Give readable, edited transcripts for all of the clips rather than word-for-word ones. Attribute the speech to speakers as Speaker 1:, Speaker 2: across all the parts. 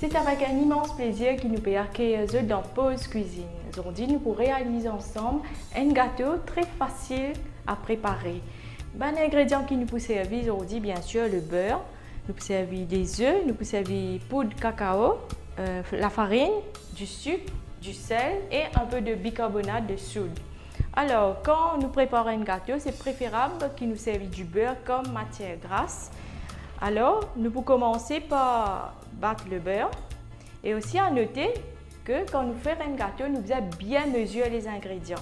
Speaker 1: C'est avec un immense plaisir que nous pouvons accueillir dans Pause Cuisine. Aujourd'hui, nous pourrons réaliser ensemble un gâteau très facile à préparer. Les ingrédients qui nous peuvent servir aujourd'hui, bien sûr, le beurre, nous pouvons servir des œufs, nous pouvons servir poudre de cacao, la farine, du sucre, du sel et un peu de bicarbonate de soude. Alors, quand nous préparons un gâteau, c'est préférable qu'il nous serve du beurre comme matière grasse. Alors, nous pouvons commencer par battre le beurre. Et aussi à noter que quand nous faisons un gâteau, nous devons bien mesurer les ingrédients.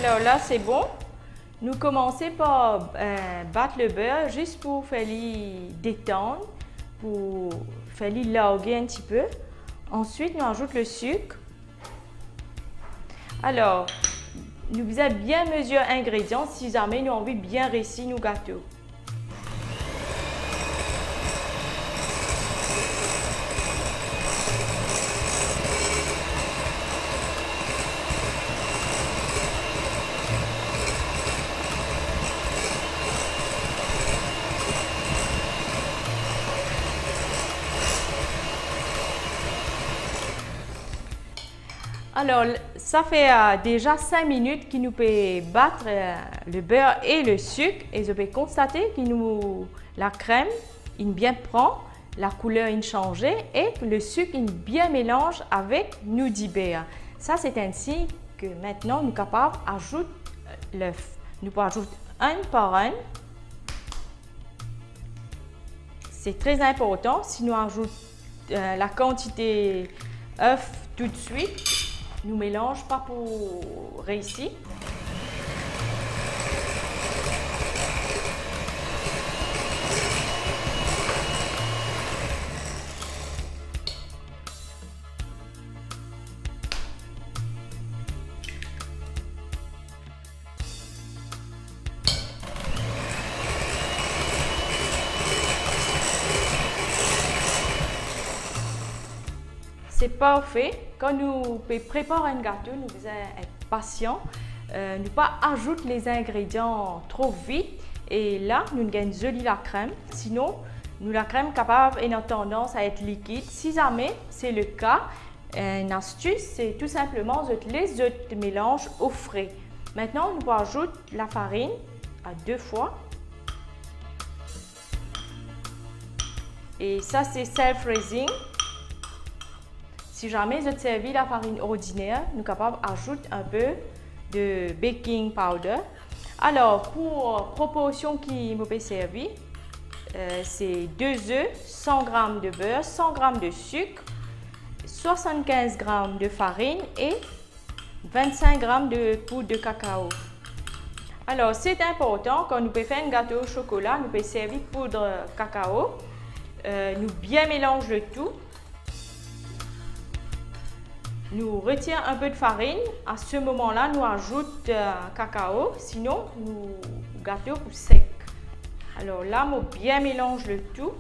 Speaker 1: Alors là, c'est bon. Nous commençons par battre le beurre juste pour faire détendre, pour faire larguer un petit peu. Ensuite, nous ajoutons le sucre. Alors, nous devons bien mesurer les ingrédients si jamais nous avons envie de bien réussir nos gâteaux. Alors, ça fait déjà 5 minutes que nous pouvons battre le beurre et le sucre et je peux constater que la crème bien prend, la couleur change et que le sucre bien mélange avec nous du beurre. Ça, c'est ainsi que maintenant nous sommes capables d'ajouter l'œuf. Nous pouvons ajouter un par un. C'est très important si nous ajoutons la quantité d'œuf tout de suite. Nous mélangeons pas pour réussir. C'est parfait. Quand nous préparons un gâteau, nous devons être patients, ne pas ajouter les ingrédients trop vite. Et là, nous gagnons jolie la crème. Sinon, la crème capable et a tendance à être liquide. Si jamais c'est le cas, une astuce, c'est tout simplement de les œufs mélange au frais. Maintenant, nous pouvons ajouter la farine à 2 fois. Et ça, c'est self-raising. Si jamais je servis la farine ordinaire, nous sommes capables d'ajouter un peu de baking powder. Alors, pour proportion qui me peut servir, c'est 2 œufs, 100 g de beurre, 100 g de sucre, 75 g de farine et 25 g de poudre de cacao. Alors, c'est important, quand nous pouvons faire un gâteau au chocolat, nous pouvons servir poudre cacao. Nous bien mélangeons le tout. Nous retirons un peu de farine. À ce moment-là, nous ajoutons cacao. Sinon, le gâteau est sec. Alors là, nous bien mélange le tout.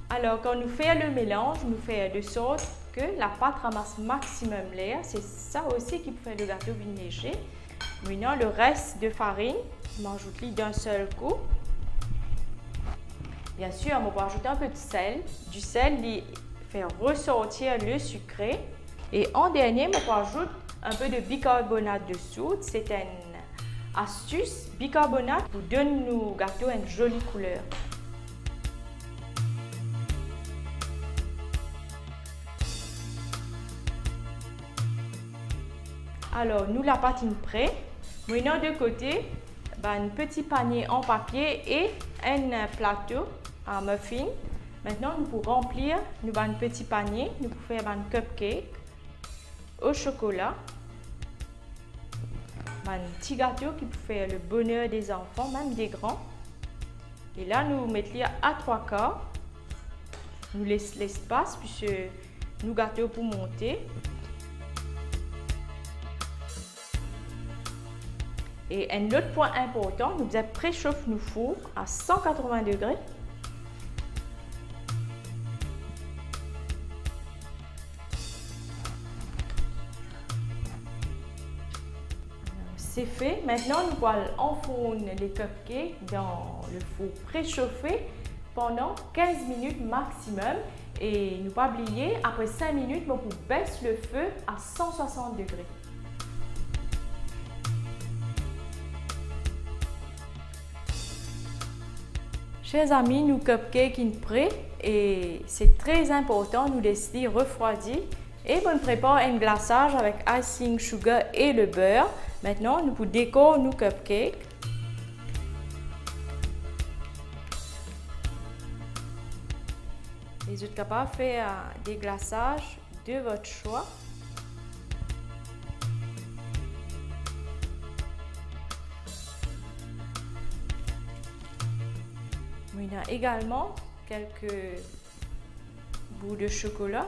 Speaker 1: Alors, quand nous faisons le mélange, nous faisons de sorte que la pâte ramasse maximum l'air. C'est ça aussi qui fait le gâteau bien léger. Maintenant, le reste de farine, on ajoute d'un seul coup. Bien sûr, on peut ajouter un peu de sel. Du sel, il fait ressortir le sucré. Et en dernier, on ajoute un peu de bicarbonate de soude. C'est une astuce. Bicarbonate pour donner nos gâteaux une jolie couleur. Alors, nous la pâte est prête. Maintenant, de côté, un petit panier en papier et un plateau à muffin. Maintenant, nous pouvons remplir un petit panier. Nous pouvons faire un cupcake au chocolat, un petit gâteau qui peut faire le bonheur des enfants, même des grands. Et là, nous mettons à 3/4. Nous laissons l'espace puisque nous gâteaux pour monter. Et un autre point important, nous devons préchauffer nos fours à 180 degrés. c'est fait. Maintenant, nous allons enfourner les cupcakes dans le four préchauffé pendant 15 minutes maximum. Et ne pas oublier, après 5 minutes, vous baissez le feu à 160 degrés. Chers amis, nos cupcakes sont prêts et c'est très important de nous laisser refroidir. Et on prépare un glaçage avec icing sugar et le beurre. Maintenant, nous pouvons décorer nos cupcakes. Vous êtes capable de faire des glaçages de votre choix. Il y a également quelques bouts de chocolat.